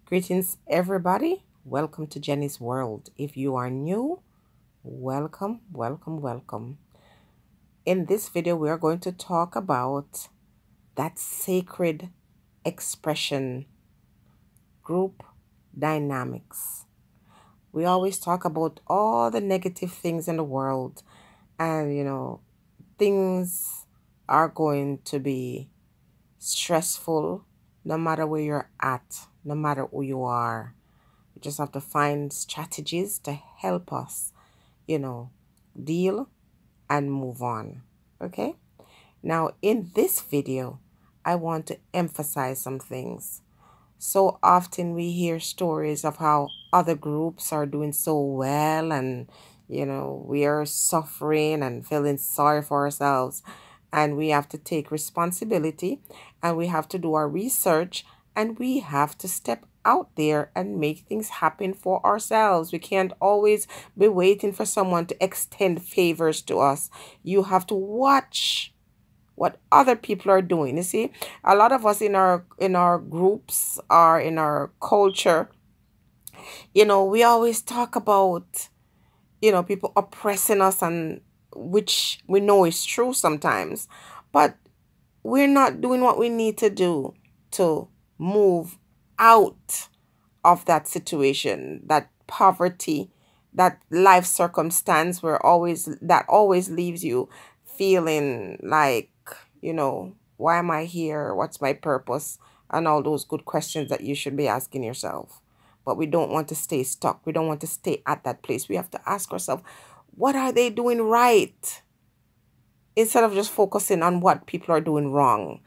Greetings, everybody. Welcome to Jenny's World. If you are new, welcome, welcome, welcome. In this video, we are going to talk about that sacred expression, group dynamics. We always talk about all the negative things in the world, and things are going to be stressful no matter where you're at, no matter who you are. We just have to find strategies to help us, deal and move on. Okay? Now, in this video, I want to emphasize some things. So often we hear stories of how other groups are doing so well and, we are suffering and feeling sorry for ourselves. And we have to take responsibility and we have to do our research and we have to step out there and make things happen for ourselves. We can't always be waiting for someone to extend favors to us. You have to watch what other people are doing. You see, a lot of us in our groups or in our culture, we always talk about, people oppressing us, and which we know is true sometimes, but we're not doing what we need to do to move out of that situation, that poverty, that life circumstance that always leaves you feeling like, why am I here? What's my purpose? And all those good questions that you should be asking yourself. But we don't want to stay stuck. We don't want to stay at that place. We have to ask ourselves, what are they doing right? Instead of just focusing on what people are doing wrong.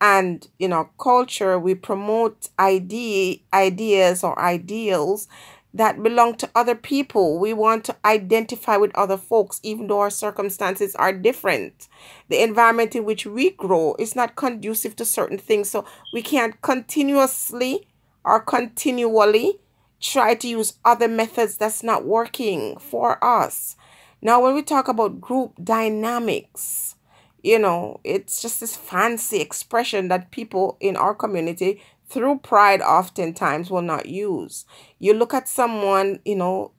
And in our culture, we promote ideas or ideals that belong to other people. We want to identify with other folks, even though our circumstances are different. The environment in which we grow is not conducive to certain things. So we can't continuously or continually try to use other methods that's not working for us. Now, when we talk about group dynamics, it's just this fancy expression that people in our community, through pride, oftentimes will not use. You look at someone,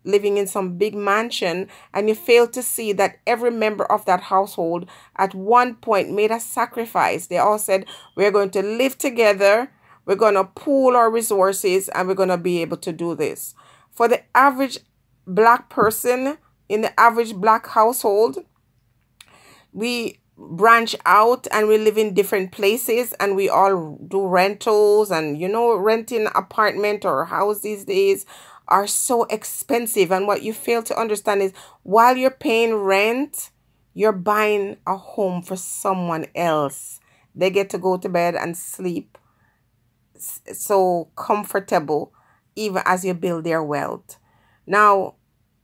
living in some big mansion, and you fail to see that every member of that household at one point made a sacrifice. They all said, we're going to live together, we're going to pool our resources, and we're going to be able to do this. For the average Black person in the average Black household, we branch out and we live in different places and we all do rentals, and renting apartment or house these days are so expensive. And what you fail to understand is, while you're paying rent, you're buying a home for someone else. They get to go to bed and sleep so comfortable, even as you build their wealth. Now,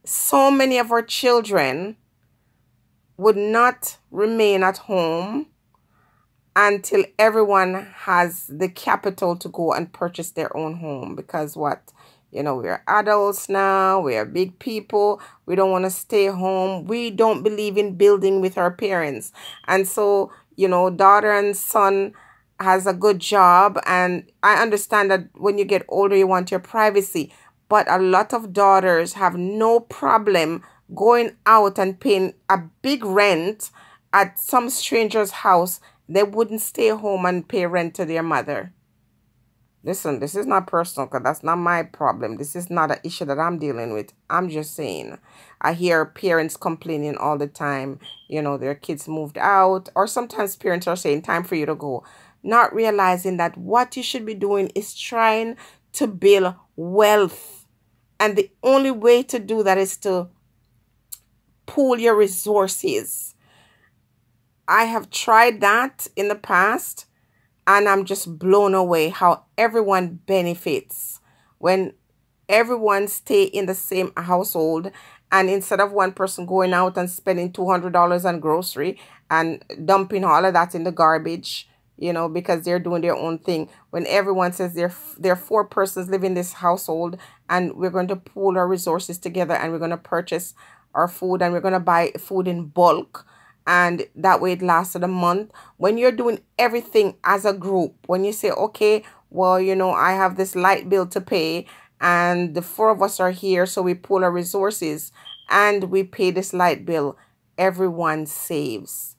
so many of our children would not remain at home until everyone has the capital to go and purchase their own home. Because we're adults now, we are big people, we don't want to stay home, we don't believe in building with our parents. And so, daughter and son has a good job, and I understand that when you get older you want your privacy, but a lot of daughters have no problem going out and paying a big rent at some stranger's house. They wouldn't stay home and pay rent to their mother. Listen, this is not personal, because that's not my problem. This is not an issue that I'm dealing with. I'm just saying, I hear parents complaining all the time, their kids moved out, or sometimes parents are saying, time for you to go, not realizing that what you should be doing is trying to build wealth. And the only way to do that is to pool your resources. I have tried that in the past, and I'm just blown away how everyone benefits when everyone stay in the same household. And instead of one person going out and spending $200 on grocery and dumping all of that in the garbage, because they're doing their own thing, when everyone says there are 4 persons living in this household and we're going to pool our resources together and we're going to purchase our food and we're going to buy food in bulk, and that way it lasted a month. When you're doing everything as a group, when you say, okay, well, I have this light bill to pay, and the four of us are here, so we pool our resources and we pay this light bill. Everyone saves.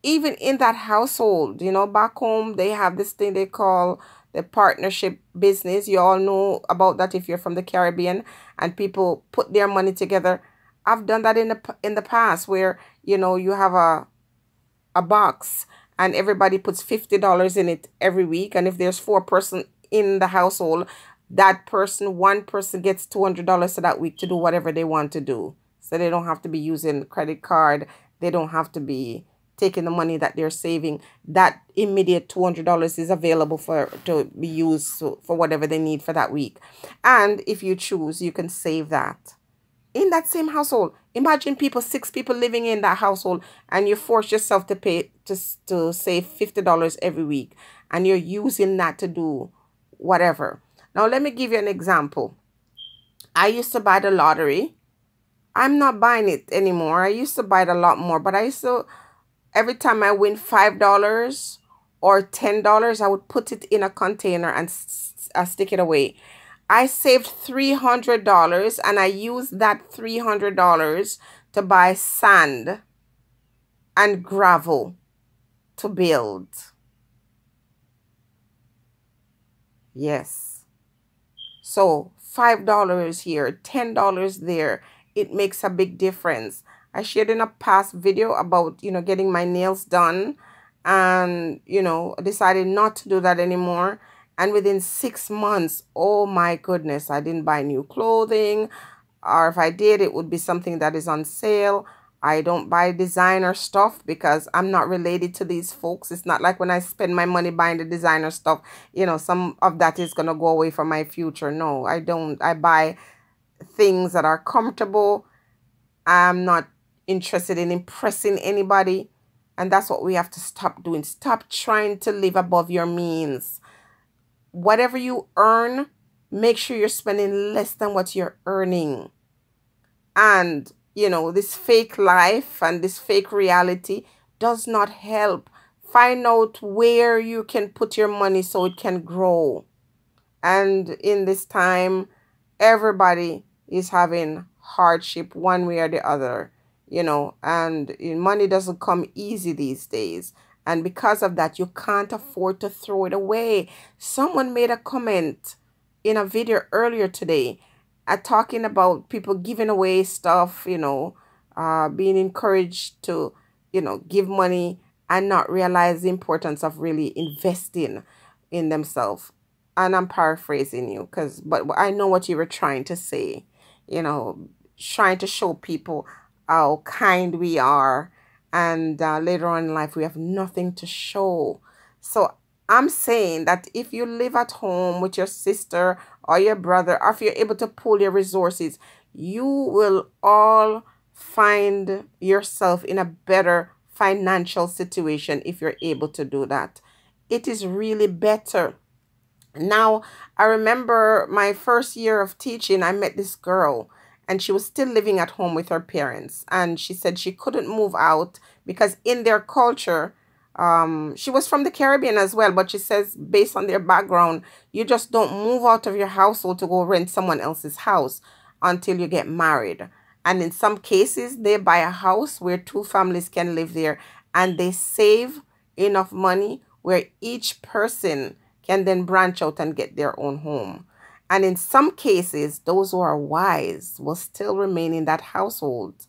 Even in that household, back home, they have this thing they call the partnership business. You all know about that if you're from the Caribbean, and people put their money together. I've done that in the past, where you have a box and everybody puts $50 in it every week, and if there's 4 person in the household, one person gets $200 for that week to do whatever they want to do. So they don't have to be using credit card. They don't have to be taking the money that they're saving. That immediate $200 is available to be used for whatever they need for that week. And if you choose, you can save that in that same household. Imagine 6 people living in that household, and you force yourself to pay to save $50 every week, and you're using that to do whatever. Now, let me give you an example. I used to buy the lottery. I'm not buying it anymore. I used to buy it a lot more, but every time I win $5 or $10, I would put it in a container and stick it away. I saved $300, and I used that $300 to buy sand and gravel to build. Yes. So $5 here, $10 there. It makes a big difference. I shared in a past video about, getting my nails done, and, decided not to do that anymore. And within 6 months, oh my goodness, I didn't buy new clothing, or if I did, it would be something that is on sale. I don't buy designer stuff because I'm not related to these folks. It's not like when I spend my money buying the designer stuff, some of that is going to go away from my future. No, I don't. I buy things that are comfortable. I'm not interested in impressing anybody. And that's what we have to stop doing. Stop trying to live above your means. Whatever you earn, make sure you're spending less than what you're earning. And, this fake life and this fake reality does not help. Find out where you can put your money so it can grow. And in this time, everybody is having hardship one way or the other, and money doesn't come easy these days. And because of that, you can't afford to throw it away. Someone made a comment in a video earlier today talking about people giving away stuff, being encouraged to, give money and not realize the importance of really investing in themselves. And I'm paraphrasing you, but I know what you were trying to say, trying to show people how kind we are. And later on in life, we have nothing to show. So I'm saying that if you live at home with your sister or your brother, or if you're able to pool your resources, you will all find yourself in a better financial situation if you're able to do that. It is really better. Now, I remember my first year of teaching, I met this girl, and she was still living at home with her parents. And she said she couldn't move out because in their culture, she was from the Caribbean as well, but she says based on their background, you just don't move out of your household to go rent someone else's house until you get married. And in some cases, they buy a house where 2 families can live there, and they save enough money where each person can then branch out and get their own home. And in some cases, those who are wise will still remain in that household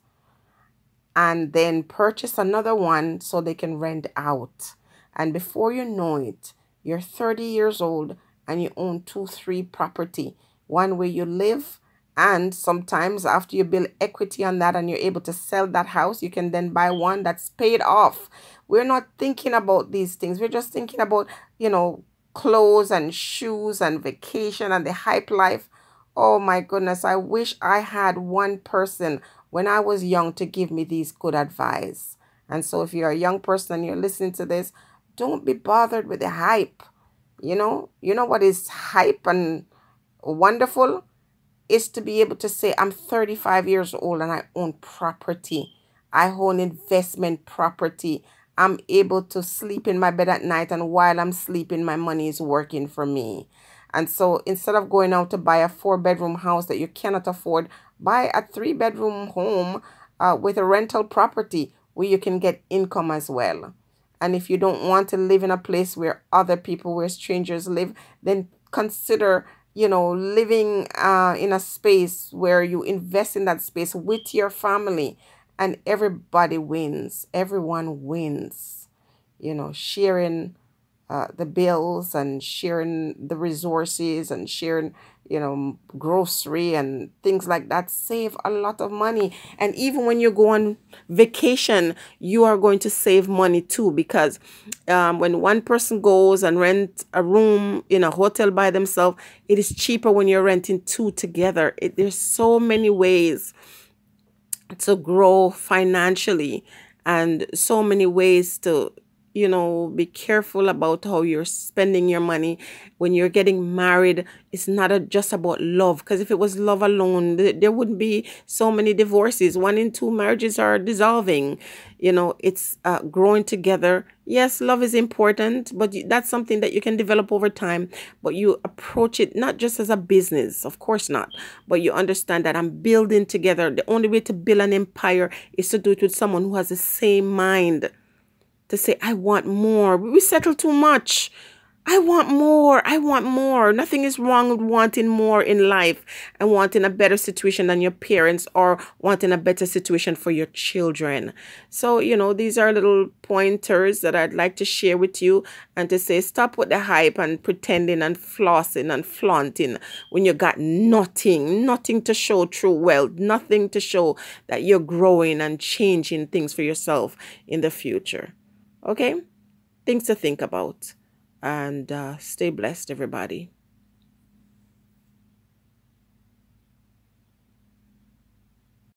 and then purchase another one so they can rent out. And before you know it, you're 30 years old and you own 2, 3 property, one where you live. And sometimes after you build equity on that and you're able to sell that house, you can then buy one that's paid off. We're not thinking about these things. We're just thinking about, clothes and shoes and vacation and the hype life. Oh my goodness, I wish I had one person when I was young to give me these good advice. And so if you're a young person and you're listening to this, don't be bothered with the hype. You know what is hype and wonderful is to be able to say, I'm 35 years old and I own property. I own investment property. I'm able to sleep in my bed at night, and while I'm sleeping, my money is working for me. And so instead of going out to buy a 4-bedroom house that you cannot afford, buy a 3-bedroom home with a rental property where you can get income as well. And if you don't want to live in a place where other people, where strangers live, then consider, living in a space where you invest in that space with your family, and everybody wins. Everyone wins, sharing the bills and sharing the resources and sharing, grocery and things like that save a lot of money. And even when you go on vacation, you are going to save money too, because when one person goes and rent a room in a hotel by themselves, it is cheaper when you're renting two together. There's so many ways to grow financially, and so many ways to be careful about how you're spending your money. When you're getting married, it's not just about love, because if it was love alone, there wouldn't be so many divorces. 1 in 2 marriages are dissolving. It's growing together. Yes, love is important, but that's something that you can develop over time. But you approach it not just as a business, of course not, but you understand that I'm building together. The only way to build an empire is to do it with someone who has the same mind, to say, I want more. We settle too much. I want more. I want more. Nothing is wrong with wanting more in life and wanting a better situation than your parents, or wanting a better situation for your children. So, these are little pointers that I'd like to share with you, and to say, stop with the hype and pretending and flossing and flaunting when you got nothing to show true wealth, nothing to show that you're growing and changing things for yourself in the future. Okay? Things to think about. And stay blessed, everybody.